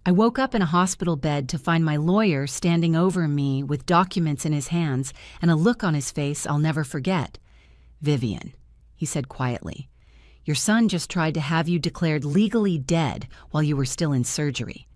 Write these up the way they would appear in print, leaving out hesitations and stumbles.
I woke up in a hospital bed to find my lawyer standing over me with documents in his hands and a look on his face I'll never forget. "Vivian," he said quietly, "your son just tried to have you declared legally dead while you were still in surgery."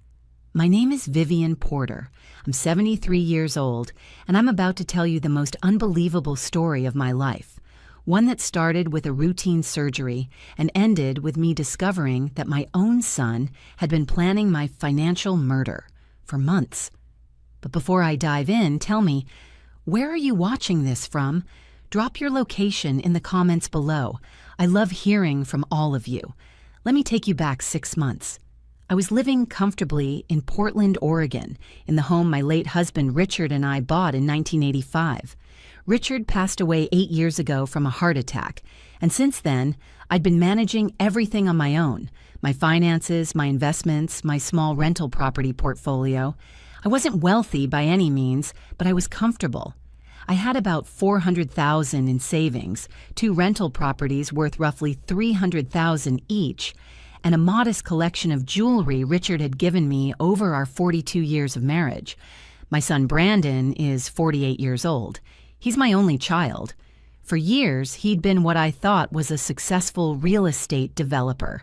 My name is Vivian Porter. I'm 73 years old, and I'm about to tell you the most unbelievable story of my life. One that started with a routine surgery and ended with me discovering that my own son had been planning my financial murder for months. But before I dive in, tell me, where are you watching this from? Drop your location in the comments below. I love hearing from all of you. Let me take you back 6 months. I was living comfortably in Portland, Oregon, in the home my late husband Richard and I bought in 1985. Richard passed away 8 years ago from a heart attack, and since then, I'd been managing everything on my own: my finances, my investments, my small rental property portfolio. I wasn't wealthy by any means, but I was comfortable. I had about $400,000 in savings, 2 rental properties worth roughly $300,000 each, and a modest collection of jewelry Richard had given me over our 42 years of marriage. My son Brandon is 48 years old. He's my only child. For years, he'd been what I thought was a successful real estate developer.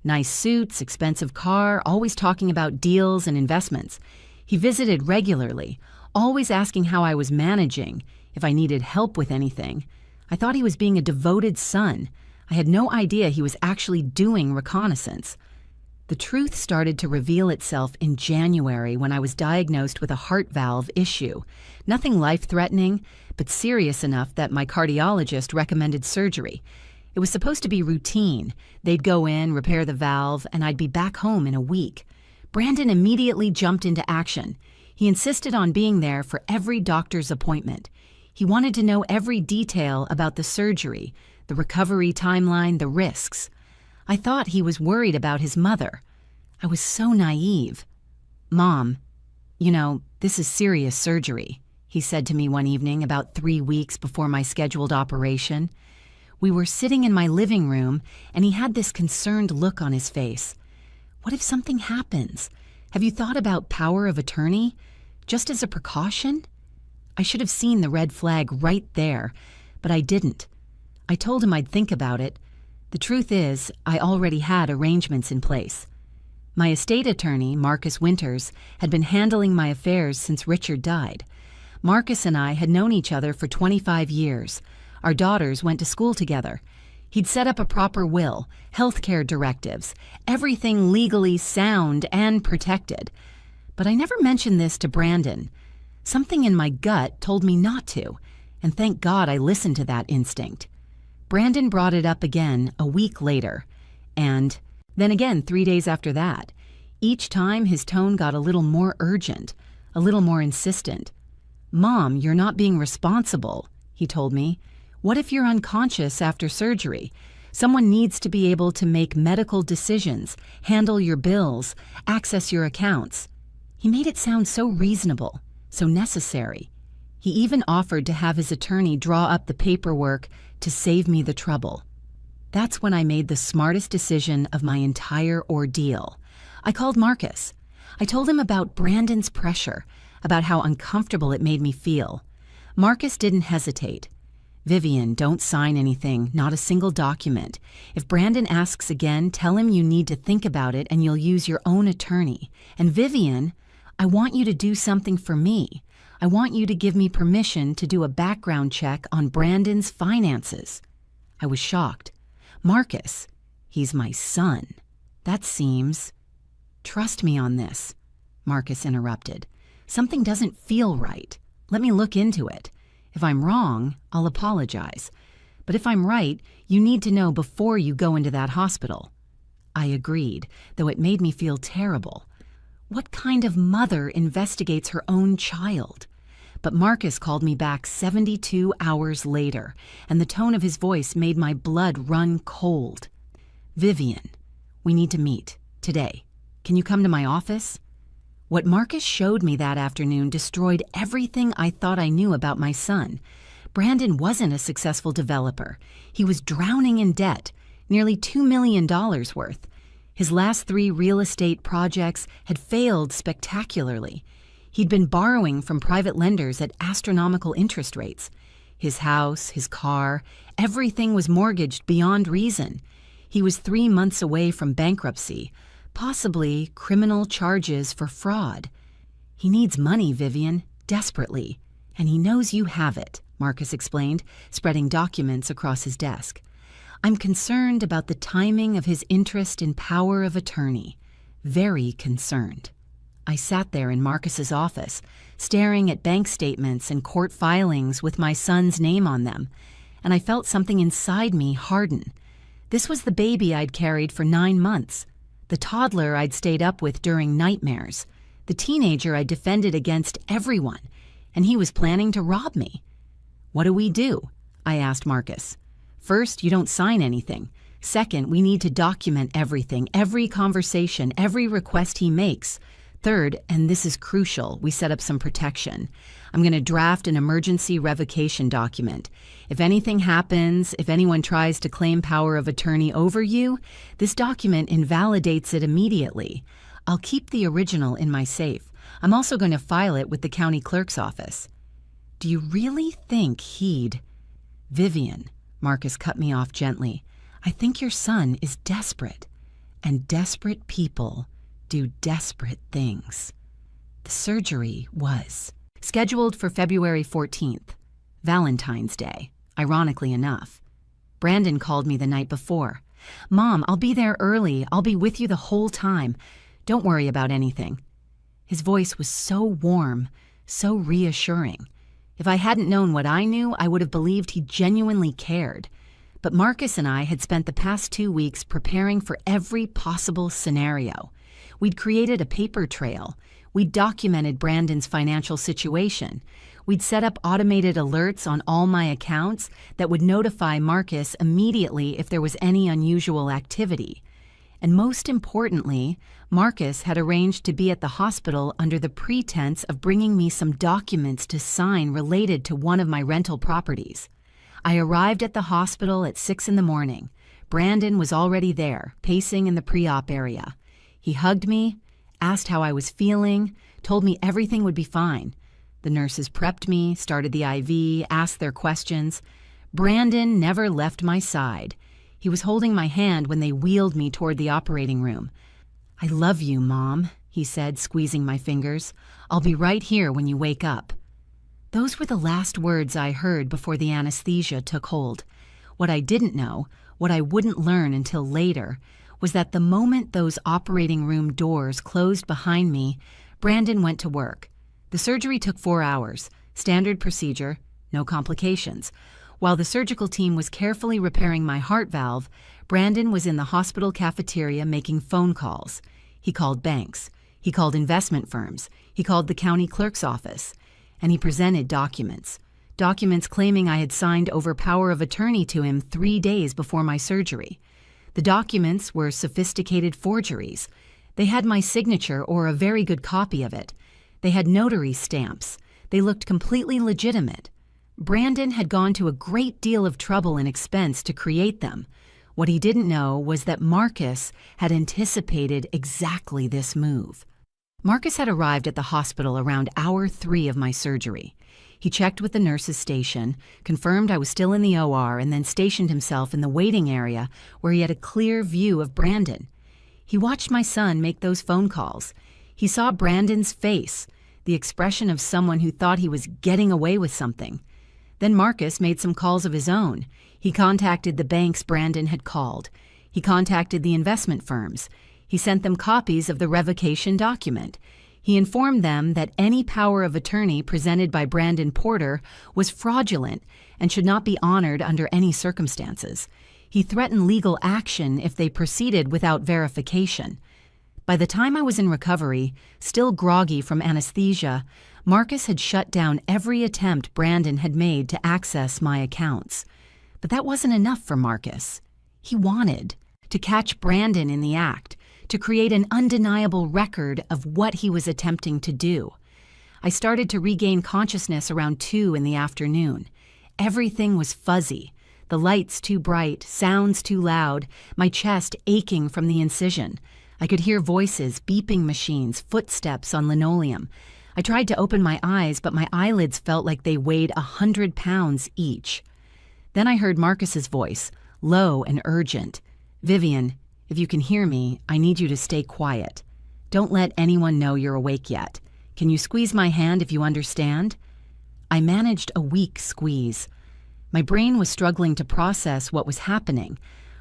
Nice suits, expensive car, always talking about deals and investments. He visited regularly, always asking how I was managing, if I needed help with anything. I thought he was being a devoted son. I had no idea he was actually doing reconnaissance. The truth started to reveal itself in January when I was diagnosed with a heart valve issue. Nothing life-threatening, but serious enough that my cardiologist recommended surgery. It was supposed to be routine. They'd go in, repair the valve, and I'd be back home in a week. Brandon immediately jumped into action. He insisted on being there for every doctor's appointment. He wanted to know every detail about the surgery, the recovery timeline, the risks. I thought he was worried about his mother. I was so naive. "Mom, this is serious surgery," he said to me one evening about 3 weeks before my scheduled operation. We were sitting in my living room, and he had this concerned look on his face. "What if something happens? Have you thought about power of attorney? Just as a precaution?" I should have seen the red flag right there, but I didn't. I told him I'd think about it. The truth is, I already had arrangements in place. My estate attorney, Marcus Winters, had been handling my affairs since Richard died. Marcus and I had known each other for 25 years. Our daughters went to school together. He'd set up a proper will, healthcare directives, everything legally sound and protected. But I never mentioned this to Brandon. Something in my gut told me not to, and thank God I listened to that instinct. Brandon brought it up again a week later, and then again 3 days after that. Each time his tone got a little more urgent, a little more insistent. "Mom, you're not being responsible," he told me. "What if you're unconscious after surgery? Someone needs to be able to make medical decisions, handle your bills, access your accounts." He made it sound so reasonable, so necessary. He even offered to have his attorney draw up the paperwork to save me the trouble. That's when I made the smartest decision of my entire ordeal. I called Marcus. I told him about Brandon's pressure, about how uncomfortable it made me feel. Marcus didn't hesitate. "Vivian, don't sign anything, not a single document. If Brandon asks again, tell him you need to think about it and you'll use your own attorney. And Vivian, I want you to do something for me. I want you to give me permission to do a background check on Brandon's finances." I was shocked. "Marcus, he's my son. That seems—" "Trust me on this," Marcus interrupted. "Something doesn't feel right. Let me look into it. If I'm wrong, I'll apologize. But if I'm right, you need to know before you go into that hospital." I agreed, though it made me feel terrible. What kind of mother investigates her own child? But Marcus called me back 72 hours later, and the tone of his voice made my blood run cold. "Vivian, we need to meet, today. Can you come to my office?" What Marcus showed me that afternoon destroyed everything I thought I knew about my son. Brandon wasn't a successful developer. He was drowning in debt, nearly $2 million worth. His last 3 real estate projects had failed spectacularly. He'd been borrowing from private lenders at astronomical interest rates. His house, his car, everything was mortgaged beyond reason. He was 3 months away from bankruptcy, possibly criminal charges for fraud. He needs money, Vivian, desperately, and he knows you have it, Marcus explained, spreading documents across his desk. I'm concerned about the timing of his interest in power of attorney. Very concerned. I sat there in Marcus's office, staring at bank statements and court filings with my son's name on them, and I felt something inside me harden. This was the baby I'd carried for 9 months, the toddler I'd stayed up with during nightmares, the teenager I defended against everyone, and he was planning to rob me. What do we do? I asked Marcus. First, you don't sign anything. Second, we need to document everything, every conversation, every request he makes. Third, and this is crucial, we set up some protection. I'm going to draft an emergency revocation document. If anything happens, if anyone tries to claim power of attorney over you, this document invalidates it immediately. I'll keep the original in my safe. I'm also going to file it with the county clerk's office. Do you really think he'd... Vivian, Marcus cut me off gently. I think your son is desperate, and desperate people do desperate things. The surgery was scheduled for February 14th, Valentine's Day, ironically enough. Brandon called me the night before. Mom, I'll be there early. I'll be with you the whole time. Don't worry about anything. His voice was so warm, so reassuring. If I hadn't known what I knew, I would have believed he genuinely cared. But Marcus and I had spent the past 2 weeks preparing for every possible scenario. We'd created a paper trail. We'd documented Brandon's financial situation. We'd set up automated alerts on all my accounts that would notify Marcus immediately if there was any unusual activity. And most importantly, Marcus had arranged to be at the hospital under the pretense of bringing me some documents to sign related to one of my rental properties. I arrived at the hospital at 6 in the morning. Brandon was already there, pacing in the pre-op area. He hugged me, asked how I was feeling, told me everything would be fine. The nurses prepped me, started the IV, asked their questions. Brandon never left my side. He was holding my hand when they wheeled me toward the operating room. I love you, Mom, he said, squeezing my fingers. I'll be right here when you wake up. Those were the last words I heard before the anesthesia took hold. What I didn't know, what I wouldn't learn until later, was that the moment those operating room doors closed behind me, Brandon went to work. The surgery took 4 hours, standard procedure, no complications. While the surgical team was carefully repairing my heart valve, Brandon was in the hospital cafeteria making phone calls. He called banks. He called investment firms. He called the county clerk's office. And he presented documents. Documents claiming I had signed over power of attorney to him 3 days before my surgery. The documents were sophisticated forgeries. They had my signature or a very good copy of it. They had notary stamps. They looked completely legitimate. Brandon had gone to a great deal of trouble and expense to create them. What he didn't know was that Marcus had anticipated exactly this move. Marcus had arrived at the hospital around hour 3 of my surgery. He checked with the nurses' station, confirmed I was still in the OR, and then stationed himself in the waiting area where he had a clear view of Brandon. He watched my son make those phone calls. He saw Brandon's face, the expression of someone who thought he was getting away with something. Then Marcus made some calls of his own. He contacted the banks Brandon had called. He contacted the investment firms. He sent them copies of the revocation document. He informed them that any power of attorney presented by Brandon Porter was fraudulent and should not be honored under any circumstances. He threatened legal action if they proceeded without verification. By the time I was in recovery, still groggy from anesthesia, Marcus had shut down every attempt Brandon had made to access my accounts. But that wasn't enough for Marcus. He wanted to catch Brandon in the act, to create an undeniable record of what he was attempting to do. I started to regain consciousness around 2 in the afternoon. Everything was fuzzy. The lights too bright, sounds too loud, my chest aching from the incision. I could hear voices, beeping machines, footsteps on linoleum. I tried to open my eyes, but my eyelids felt like they weighed 100 pounds each. Then I heard Marcus's voice, low and urgent. "Vivian, if you can hear me, I need you to stay quiet. Don't let anyone know you're awake yet. Can you squeeze my hand if you understand?" I managed a weak squeeze. My brain was struggling to process what was happening.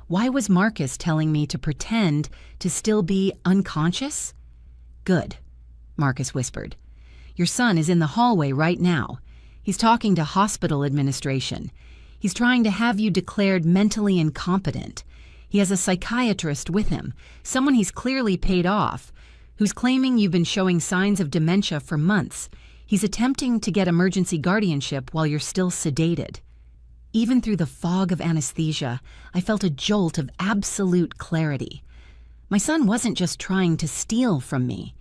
Why was Marcus telling me to pretend to still be unconscious? "Good," Marcus whispered. "Your son is in the hallway right now. He's talking to hospital administration. He's trying to have you declared mentally incompetent. He has a psychiatrist with him, someone he's clearly paid off, who's claiming you've been showing signs of dementia for months. He's attempting to get emergency guardianship while you're still sedated." Even through the fog of anesthesia, I felt a jolt of absolute clarity. My son wasn't just trying to steal from me.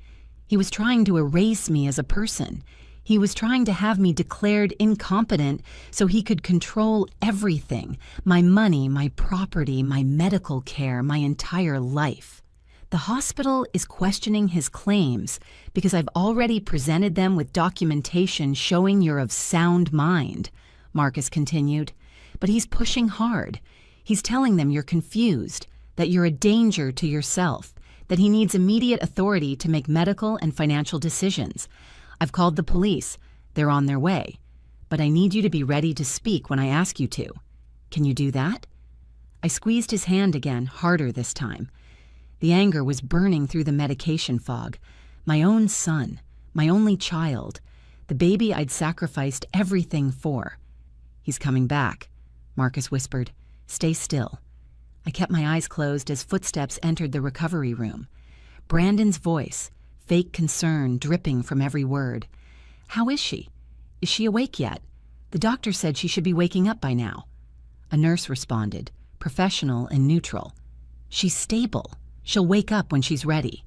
He was trying to erase me as a person. He was trying to have me declared incompetent so he could control everything: my money, my property, my medical care, my entire life. "The hospital is questioning his claims because I've already presented them with documentation showing you're of sound mind," Marcus continued. "But he's pushing hard. He's telling them you're confused, that you're a danger to yourself, that he needs immediate authority to make medical and financial decisions. I've called the police. They're on their way. But I need you to be ready to speak when I ask you to. Can you do that?" I squeezed his hand again, harder this time. The anger was burning through the medication fog. My own son, my only child, the baby I'd sacrificed everything for. "He's coming back," Marcus whispered. "Stay still." I kept my eyes closed as footsteps entered the recovery room. Brandon's voice, fake concern dripping from every word. "How is she? Is she awake yet? The doctor said she should be waking up by now." A nurse responded, professional and neutral. "She's stable. She'll wake up when she's ready."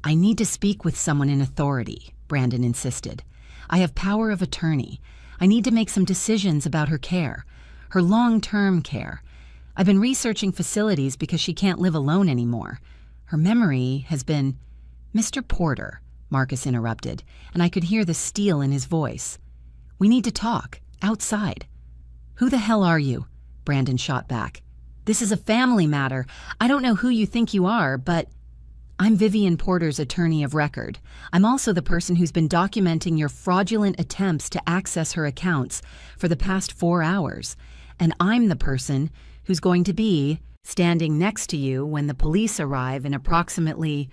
"I need to speak with someone in authority," Brandon insisted. "I have power of attorney. I need to make some decisions about her care, her long-term care. I've been researching facilities because she can't live alone anymore. Her memory has been—" "Mr. Porter," Marcus interrupted, and I could hear the steel in his voice. "We need to talk, outside." "Who the hell are you?" Brandon shot back. "This is a family matter. I don't know who you think you are, but—" "I'm Vivian Porter's attorney of record. I'm also the person who's been documenting your fraudulent attempts to access her accounts for the past 4 hours. And I'm the person who's going to be standing next to you when the police arrive in approximately—"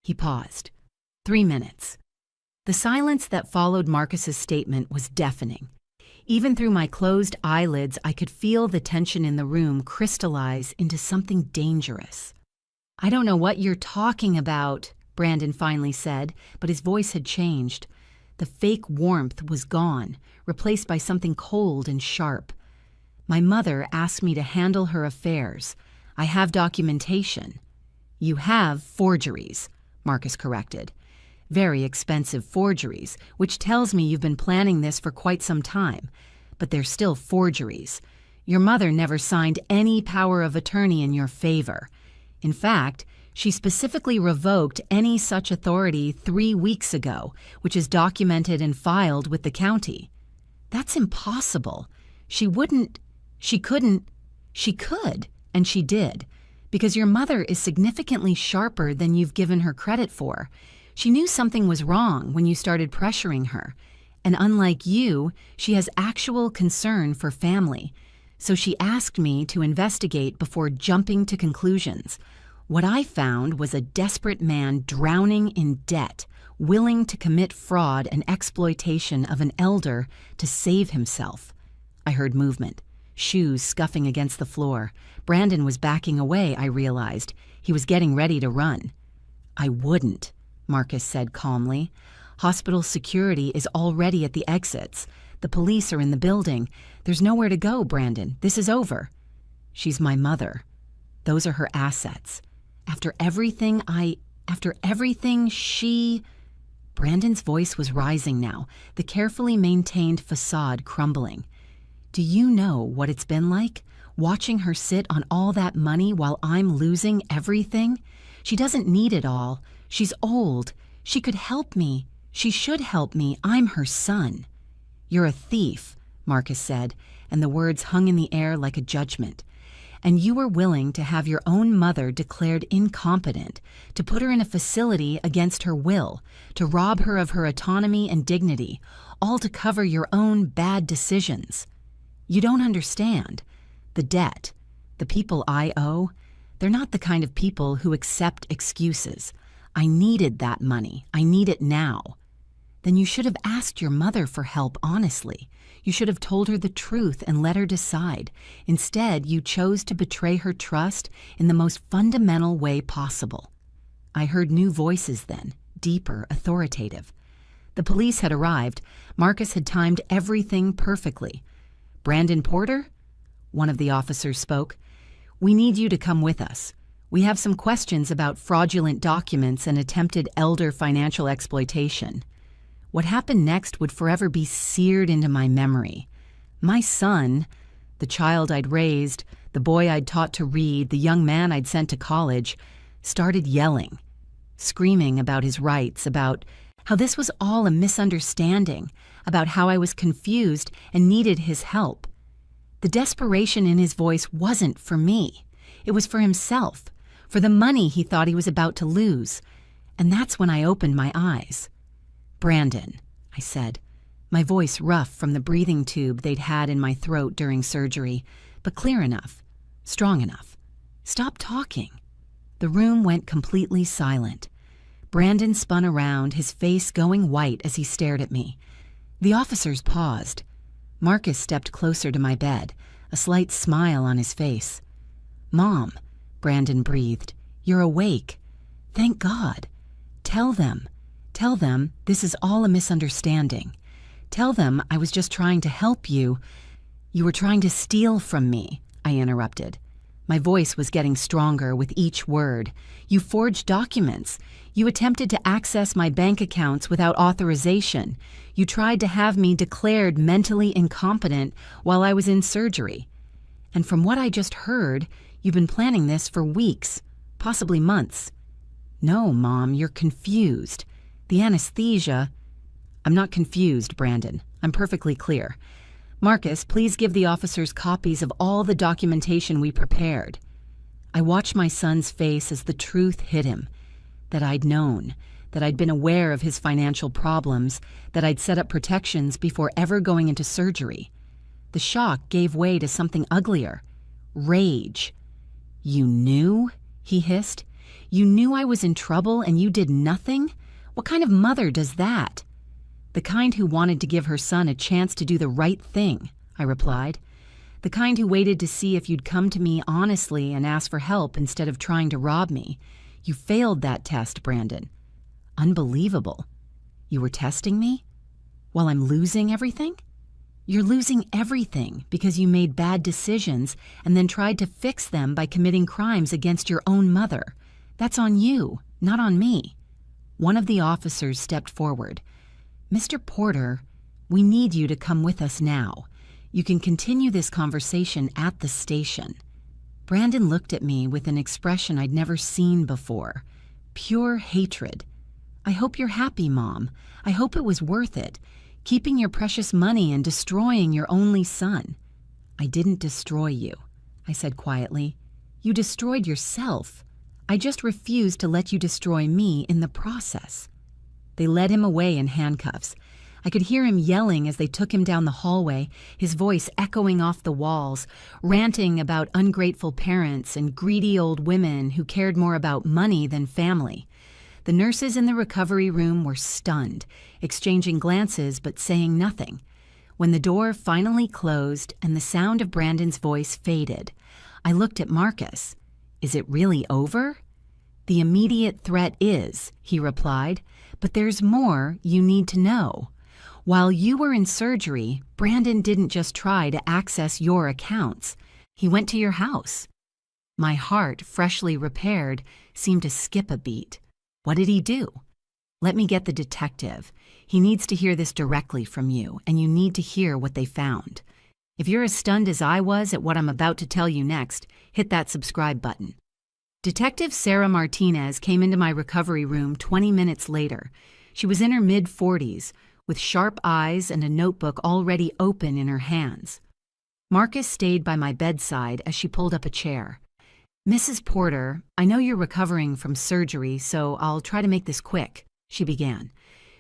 He paused. 3 minutes. The silence that followed Marcus's statement was deafening. Even through my closed eyelids, I could feel the tension in the room crystallize into something dangerous. "I don't know what you're talking about," Brandon finally said, but his voice had changed. The fake warmth was gone, replaced by something cold and sharp. "My mother asked me to handle her affairs. I have documentation." "You have forgeries," Marcus corrected. "Very expensive forgeries, which tells me you've been planning this for quite some time. But they're still forgeries. Your mother never signed any power of attorney in your favor. In fact, she specifically revoked any such authority 3 weeks ago, which is documented and filed with the county." "That's impossible. She couldn't, she could, and she did, because your mother is significantly sharper than you've given her credit for. She knew something was wrong when you started pressuring her, and unlike you, she has actual concern for family. So she asked me to investigate before jumping to conclusions. What I found was a desperate man drowning in debt, willing to commit fraud and exploitation of an elder to save himself." I heard movement, shoes scuffing against the floor. Brandon was backing away, I realized. He was getting ready to run. "I wouldn't," Marcus said calmly. "Hospital security is already at the exits. The police are in the building. There's nowhere to go, Brandon. This is over." "She's my mother. Those are her assets. After everything she—" Brandon's voice was rising now, the carefully maintained facade crumbling. "Do you know what it's been like? Watching her sit on all that money while I'm losing everything? She doesn't need it all. She's old. She could help me. She should help me. I'm her son. You're a thief, Marcus said, and the words hung in the air like a judgment. And you were willing to have your own mother declared incompetent, to put her in a facility against her will, to rob her of her autonomy and dignity, all to cover your own bad decisions. You don't understand. The debt, the people I owe, they're not the kind of people who accept excuses. I needed that money. I need it now. Then you should have asked your mother for help honestly. You should have told her the truth and let her decide. Instead, you chose to betray her trust in the most fundamental way possible. I heard new voices then, deeper, authoritative. The police had arrived. Marcus had timed everything perfectly. Brandon Porter? One of the officers spoke. We need you to come with us. We have some questions about fraudulent documents and attempted elder financial exploitation. What happened next would forever be seared into my memory. My son, the child I'd raised, the boy I'd taught to read, the young man I'd sent to college, started yelling, screaming about his rights, about how this was all a misunderstanding, about how I was confused and needed his help. The desperation in his voice wasn't for me. It was for himself, for the money he thought he was about to lose. And that's when I opened my eyes. Brandon, I said, my voice rough from the breathing tube they'd had in my throat during surgery, but clear enough, strong enough. Stop talking. The room went completely silent. Brandon spun around, his face going white as he stared at me. The officers paused. Marcus stepped closer to my bed, a slight smile on his face. Mom, Brandon breathed, you're awake. Thank God. Tell them this is all a misunderstanding. Tell them I was just trying to help you. You were trying to steal from me, I interrupted. My voice was getting stronger with each word. You forged documents. You attempted to access my bank accounts without authorization. You tried to have me declared mentally incompetent while I was in surgery. And from what I just heard, you've been planning this for weeks, possibly months. No, Mom, you're confused. The anesthesia... I'm not confused, Brandon. I'm perfectly clear. Marcus, please give the officers copies of all the documentation we prepared. I watched my son's face as the truth hit him. That I'd known, that I'd been aware of his financial problems, that I'd set up protections before ever going into surgery. The shock gave way to something uglier. Rage. You knew? He hissed. You knew I was in trouble and you did nothing? What kind of mother does that? The kind who wanted to give her son a chance to do the right thing, I replied. The kind who waited to see if you'd come to me honestly and ask for help instead of trying to rob me. You failed that test, Brandon. Unbelievable. You were testing me? While I'm losing everything? You're losing everything because you made bad decisions and then tried to fix them by committing crimes against your own mother. That's on you, not on me. One of the officers stepped forward. Mr. Porter, we need you to come with us now. You can continue this conversation at the station. Brandon looked at me with an expression I'd never seen before. Pure hatred. I hope you're happy, Mom. I hope it was worth it. Keeping your precious money and destroying your only son. I didn't destroy you, I said quietly. You destroyed yourself. I just refused to let you destroy me in the process. They led him away in handcuffs. I could hear him yelling as they took him down the hallway, his voice echoing off the walls, ranting about ungrateful parents and greedy old women who cared more about money than family. The nurses in the recovery room were stunned, exchanging glances but saying nothing. When the door finally closed and the sound of Brandon's voice faded, I looked at Marcus. Is it really over? The immediate threat is, he replied, but there's more you need to know. While you were in surgery, Brandon didn't just try to access your accounts. He went to your house. My heart, freshly repaired, seemed to skip a beat. What did he do? Let me get the detective. He needs to hear this directly from you, and you need to hear what they found. If you're as stunned as I was at what I'm about to tell you next, hit that subscribe button. Detective Sarah Martinez came into my recovery room 20 minutes later. She was in her mid-40s, with sharp eyes and a notebook already open in her hands. Marcus stayed by my bedside as she pulled up a chair. "Mrs. Porter, I know you're recovering from surgery, so I'll try to make this quick," she began.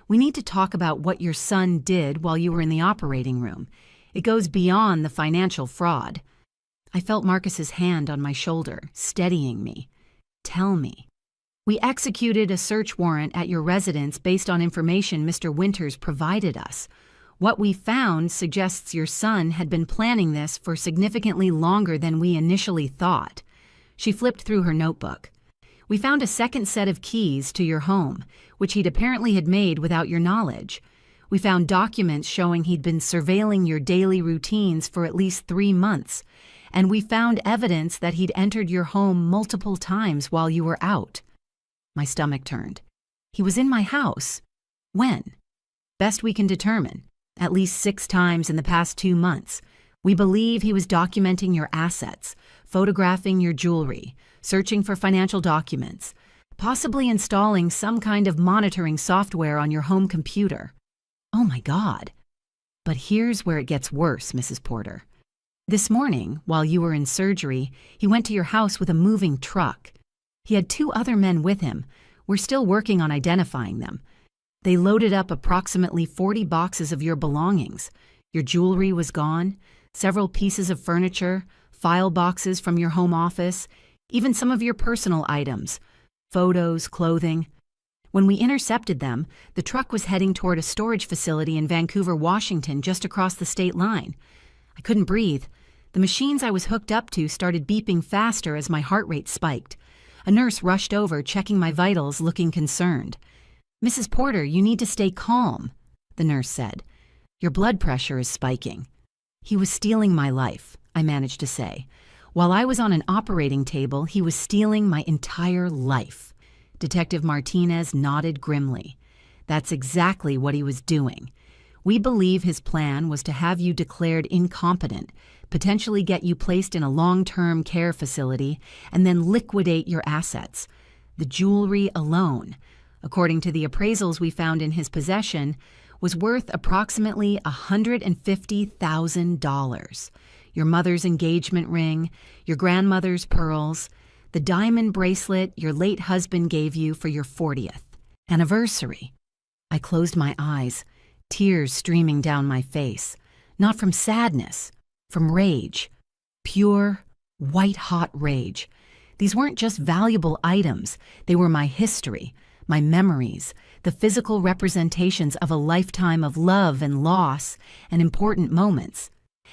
"We need to talk about what your son did while you were in the operating room. It goes beyond the financial fraud." I felt Marcus's hand on my shoulder, steadying me. "Tell me." "We executed a search warrant at your residence based on information Mr. Winters provided us. What we found suggests your son had been planning this for significantly longer than we initially thought." She flipped through her notebook. "We found a second set of keys to your home, which he'd apparently had made without your knowledge. We found documents showing he'd been surveilling your daily routines for at least 3 months, and we found evidence that he'd entered your home multiple times while you were out." My stomach turned. "He was in my house? When?" "Best we can determine. At least 6 times in the past 2 months. We believe he was documenting your assets, photographing your jewelry, searching for financial documents, possibly installing some kind of monitoring software on your home computer." "Oh my God." "But here's where it gets worse, Mrs. Porter. This morning, while you were in surgery, he went to your house with a moving truck. He had 2 other men with him. We're still working on identifying them. They loaded up approximately 40 boxes of your belongings. Your jewelry was gone, several pieces of furniture, file boxes from your home office, even some of your personal items, photos, clothing. When we intercepted them, the truck was heading toward a storage facility in Vancouver, Washington, just across the state line. I couldn't breathe. The machines I was hooked up to started beeping faster as my heart rate spiked. A nurse rushed over, checking my vitals, looking concerned. "Mrs. Porter, you need to stay calm," the nurse said. "Your blood pressure is spiking." "He was stealing my life," I managed to say. "While I was on an operating table, he was stealing my entire life." Detective Martinez nodded grimly. "That's exactly what he was doing. We believe his plan was to have you declared incompetent, potentially get you placed in a long-term care facility, and then liquidate your assets. The jewelry alone, according to the appraisals we found in his possession, was worth approximately $150,000. Your mother's engagement ring, your grandmother's pearls, the diamond bracelet your late husband gave you for your 40th anniversary." I closed my eyes, tears streaming down my face, not from sadness, from rage. Pure, white-hot rage. These weren't just valuable items, they were my history, my memories, the physical representations of a lifetime of love and loss and important moments.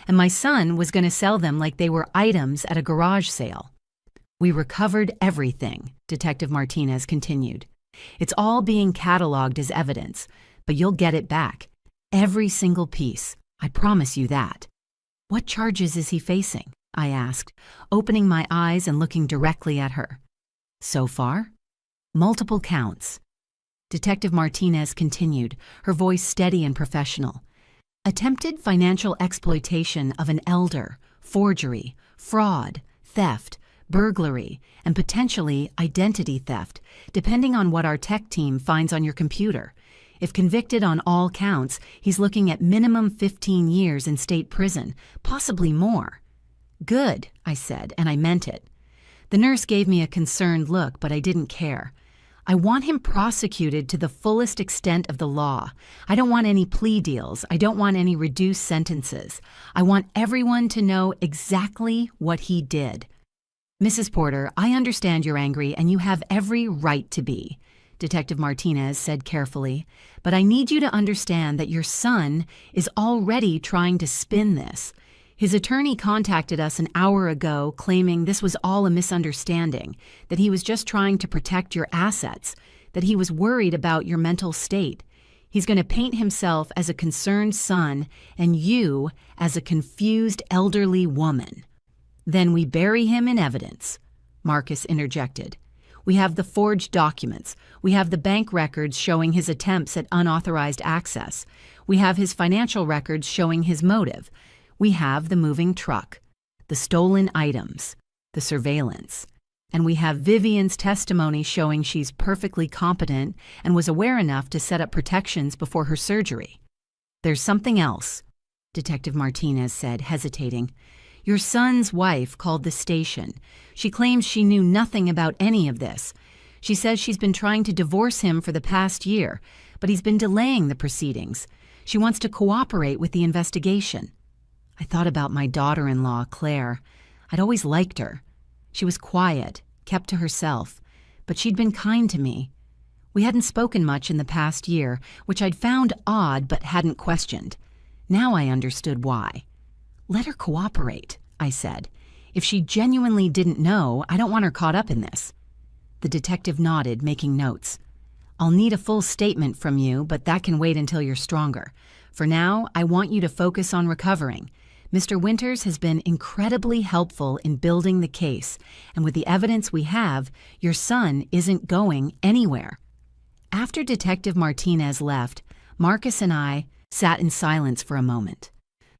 And my son was going to sell them like they were items at a garage sale. "We recovered everything," Detective Martinez continued. "It's all being cataloged as evidence, but you'll get it back. Every single piece. I promise you that." "What charges is he facing?" I asked, opening my eyes and looking directly at her. "So far? Multiple counts." Detective Martinez continued, her voice steady and professional. "Attempted financial exploitation of an elder, forgery, fraud, theft, burglary, and potentially identity theft, depending on what our tech team finds on your computer. If convicted on all counts, he's looking at minimum 15 years in state prison, possibly more." "Good," I said, and I meant it. The nurse gave me a concerned look, but I didn't care. "I want him prosecuted to the fullest extent of the law. I don't want any plea deals. I don't want any reduced sentences. I want everyone to know exactly what he did." "Mrs. Porter, I understand you're angry, and you have every right to be," Detective Martinez said carefully, "but I need you to understand that your son is already trying to spin this. His attorney contacted us an hour ago claiming this was all a misunderstanding, that he was just trying to protect your assets, that he was worried about your mental state. He's going to paint himself as a concerned son and you as a confused elderly woman." "Then we bury him in evidence," Marcus interjected. "We have the forged documents. We have the bank records showing his attempts at unauthorized access. We have his financial records showing his motive. We have the moving truck, the stolen items, the surveillance, and we have Vivian's testimony showing she's perfectly competent and was aware enough to set up protections before her surgery. There's something else, Detective Martinez said, hesitating. Your son's wife called the station. She claims she knew nothing about any of this. She says she's been trying to divorce him for the past year, but he's been delaying the proceedings. She wants to cooperate with the investigation. I thought about my daughter-in-law, Claire. I'd always liked her. She was quiet, kept to herself, but she'd been kind to me. We hadn't spoken much in the past year, which I'd found odd but hadn't questioned. Now I understood why. Let her cooperate, I said. If she genuinely didn't know, I don't want her caught up in this. The detective nodded, making notes. I'll need a full statement from you, but that can wait until you're stronger. For now, I want you to focus on recovering. Mr. Winters has been incredibly helpful in building the case, and with the evidence we have, your son isn't going anywhere. After Detective Martinez left, Marcus and I sat in silence for a moment.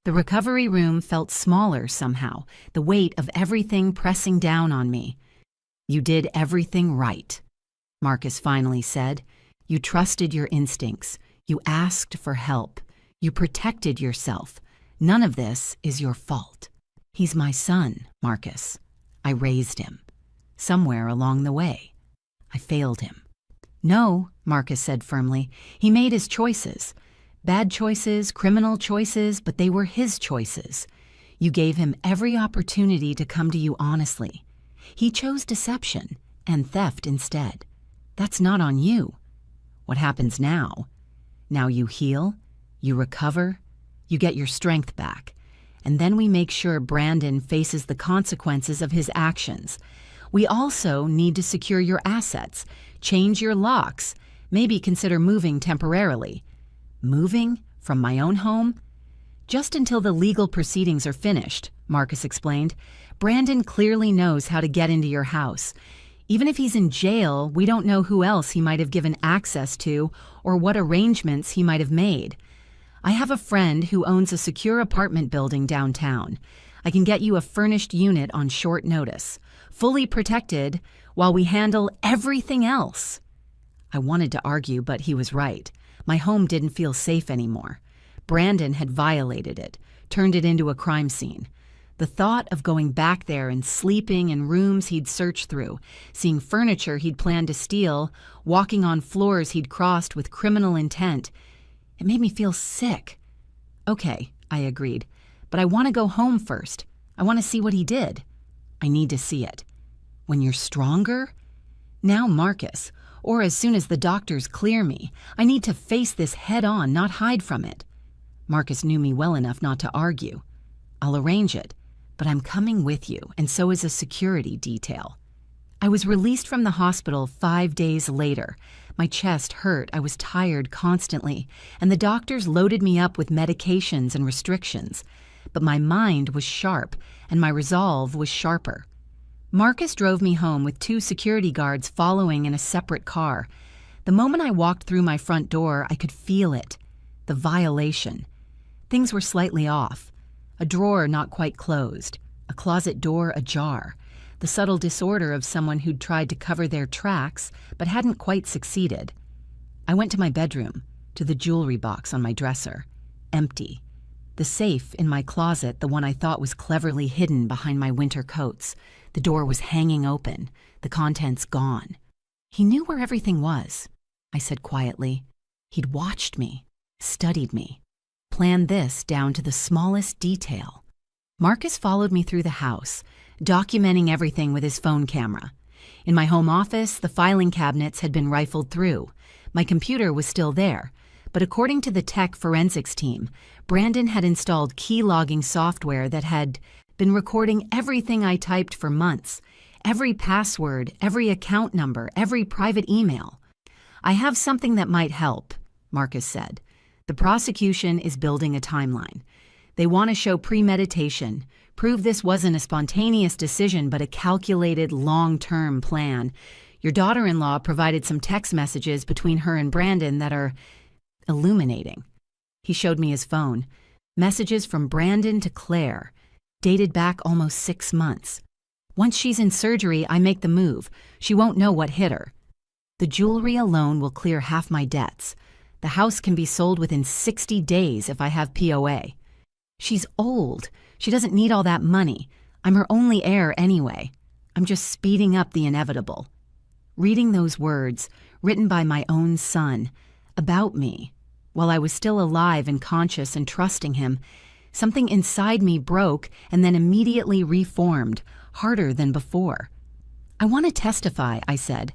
The recovery room felt smaller somehow, the weight of everything pressing down on me. You did everything right, Marcus finally said. You trusted your instincts. You asked for help. You protected yourself. None of this is your fault. He's my son, Marcus. I raised him. Somewhere along the way, I failed him. No, Marcus said firmly. He made his choices. Bad choices, criminal choices, but they were his choices. You gave him every opportunity to come to you honestly. He chose deception and theft instead. That's not on you. What happens now? Now you heal, you recover, you get your strength back, and then we make sure Brandon faces the consequences of his actions. We also need to secure your assets, change your locks, maybe consider moving temporarily. Moving from my own home? Just until the legal proceedings are finished, Marcus explained. Brandon clearly knows how to get into your house. Even if he's in jail, we don't know who else he might have given access to or what arrangements he might have made. I have a friend who owns a secure apartment building downtown. I can get you a furnished unit on short notice, fully protected, while we handle everything else. I wanted to argue, but he was right. My home didn't feel safe anymore. Brandon had violated it, turned it into a crime scene. The thought of going back there and sleeping in rooms he'd searched through, seeing furniture he'd planned to steal, walking on floors he'd crossed with criminal intent, it made me feel sick. Okay, I agreed, but I want to go home first. I want to see what he did. I need to see it. When you're stronger? Now, Marcus, or as soon as the doctors clear me. I need to face this head on, not hide from it. Marcus knew me well enough not to argue. I'll arrange it, but I'm coming with you, and so is a security detail. I was released from the hospital 5 days later. My chest hurt, I was tired constantly, and the doctors loaded me up with medications and restrictions. But my mind was sharp, and my resolve was sharper. Marcus drove me home with 2 security guards following in a separate car. The moment I walked through my front door, I could feel it. The violation. Things were slightly off. A drawer not quite closed. A closet door ajar. The subtle disorder of someone who'd tried to cover their tracks but hadn't quite succeeded. I went to my bedroom, to the jewelry box on my dresser. Empty. The safe in my closet, the one I thought was cleverly hidden behind my winter coats. The door was hanging open, the contents gone. He knew where everything was, I said quietly. He'd watched me, studied me, planned this down to the smallest detail. Marcus followed me through the house, documenting everything with his phone camera. In my home office, the filing cabinets had been rifled through. My computer was still there, but according to the tech forensics team, Brandon had installed key logging software that had been recording everything I typed for months, every password, every account number, every private email. I have something that might help, Marcus said. The prosecution is building a timeline. They want to show premeditation, prove this wasn't a spontaneous decision but a calculated long-term plan. Your daughter-in-law provided some text messages between her and Brandon that are illuminating. He showed me his phone. Messages from Brandon to Claire, dated back almost 6 months. Once she's in surgery, I make the move. She won't know what hit her. The jewelry alone will clear half my debts. The house can be sold within 60 days if I have POA. She's old. She doesn't need all that money. I'm her only heir anyway. I'm just speeding up the inevitable. Reading those words, written by my own son, about me, while I was still alive and conscious and trusting him, something inside me broke and then immediately reformed, harder than before. I want to testify, I said.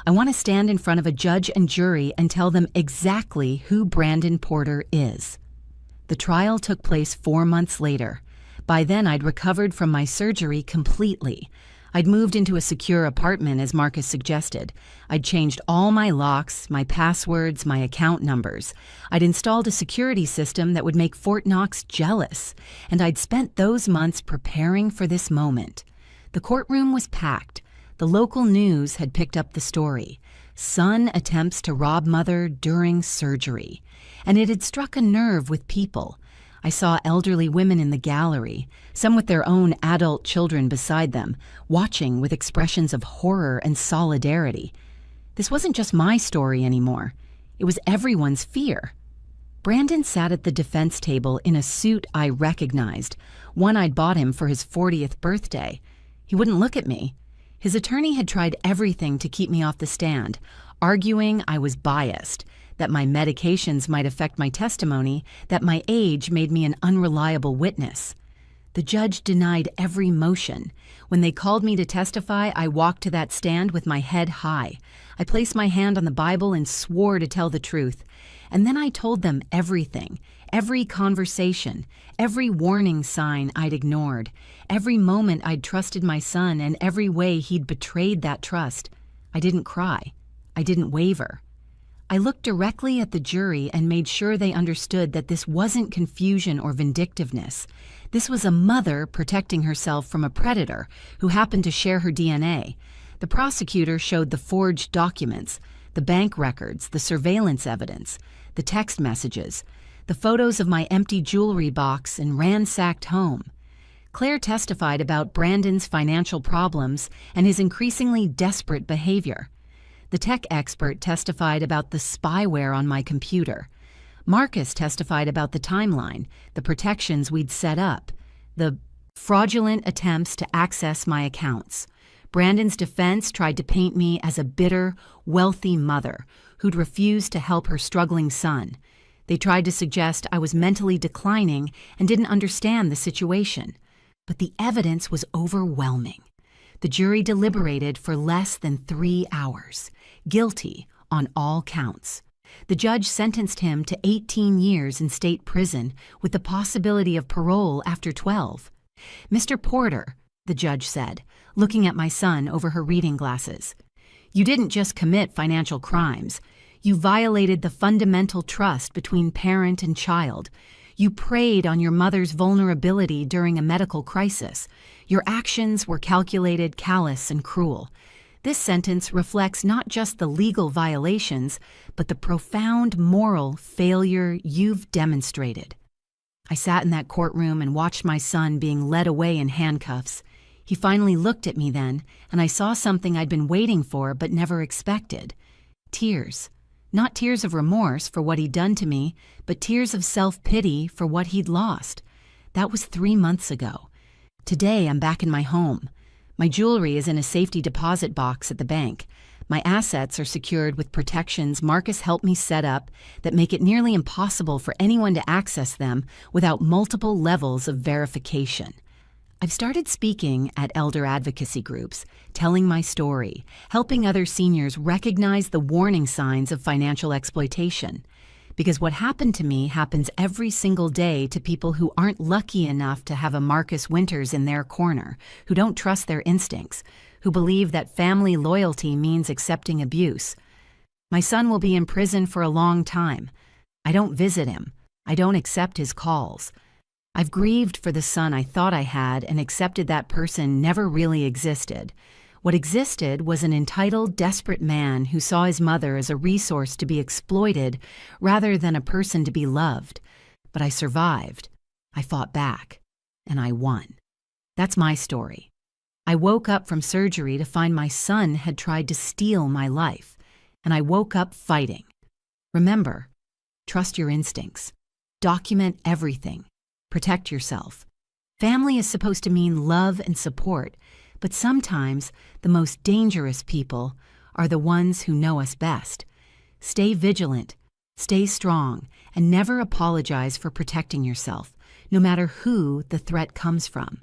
I want to stand in front of a judge and jury and tell them exactly who Brandon Porter is. The trial took place 4 months later. By then, I'd recovered from my surgery completely. I'd moved into a secure apartment, as Marcus suggested. I'd changed all my locks, my passwords, my account numbers. I'd installed a security system that would make Fort Knox jealous, and I'd spent those months preparing for this moment. The courtroom was packed. The local news had picked up the story. Son attempts to rob mother during surgery. And it had struck a nerve with people. I saw elderly women in the gallery, some with their own adult children beside them, watching with expressions of horror and solidarity. This wasn't just my story anymore. It was everyone's fear. Brandon sat at the defense table in a suit I recognized, one I'd bought him for his 40th birthday. He wouldn't look at me. His attorney had tried everything to keep me off the stand, arguing I was biased, that my medications might affect my testimony, that my age made me an unreliable witness. The judge denied every motion. When they called me to testify, I walked to that stand with my head high. I placed my hand on the Bible and swore to tell the truth. And then I told them everything, every conversation, every warning sign I'd ignored, every moment I'd trusted my son, and every way he'd betrayed that trust. I didn't cry. I didn't waver. I looked directly at the jury and made sure they understood that this wasn't confusion or vindictiveness. This was a mother protecting herself from a predator who happened to share her DNA. The prosecutor showed the forged documents, the bank records, the surveillance evidence, the text messages, the photos of my empty jewelry box and ransacked home. Claire testified about Brandon's financial problems and his increasingly desperate behavior. The tech expert testified about the spyware on my computer. Marcus testified about the timeline, the protections we'd set up, the fraudulent attempts to access my accounts. Brandon's defense tried to paint me as a bitter, wealthy mother who'd refused to help her struggling son. They tried to suggest I was mentally declining and didn't understand the situation. But the evidence was overwhelming. The jury deliberated for less than 3 hours, guilty on all counts. The judge sentenced him to 18 years in state prison with the possibility of parole after 12. "Mr. Porter," the judge said, looking at my son over her reading glasses, "you didn't just commit financial crimes. You violated the fundamental trust between parent and child. You preyed on your mother's vulnerability during a medical crisis. Your actions were calculated, callous, and cruel. This sentence reflects not just the legal violations, but the profound moral failure you've demonstrated." I sat in that courtroom and watched my son being led away in handcuffs. He finally looked at me then, and I saw something I'd been waiting for but never expected. Tears. Not tears of remorse for what he'd done to me, but tears of self-pity for what he'd lost. That was 3 months ago. Today, I'm back in my home. My jewelry is in a safety deposit box at the bank. My assets are secured with protections Marcus helped me set up that make it nearly impossible for anyone to access them without multiple levels of verification. I've started speaking at elder advocacy groups, telling my story, helping other seniors recognize the warning signs of financial exploitation. Because what happened to me happens every single day to people who aren't lucky enough to have a Marcus Winters in their corner, who don't trust their instincts, who believe that family loyalty means accepting abuse. My son will be in prison for a long time. I don't visit him. I don't accept his calls. I've grieved for the son I thought I had and accepted that person never really existed. What existed was an entitled, desperate man who saw his mother as a resource to be exploited rather than a person to be loved. But I survived. I fought back, and I won. That's my story. I woke up from surgery to find my son had tried to steal my life, and I woke up fighting. Remember, trust your instincts. Document everything. Protect yourself. Family is supposed to mean love and support, but sometimes the most dangerous people are the ones who know us best. Stay vigilant, stay strong, and never apologize for protecting yourself, no matter who the threat comes from.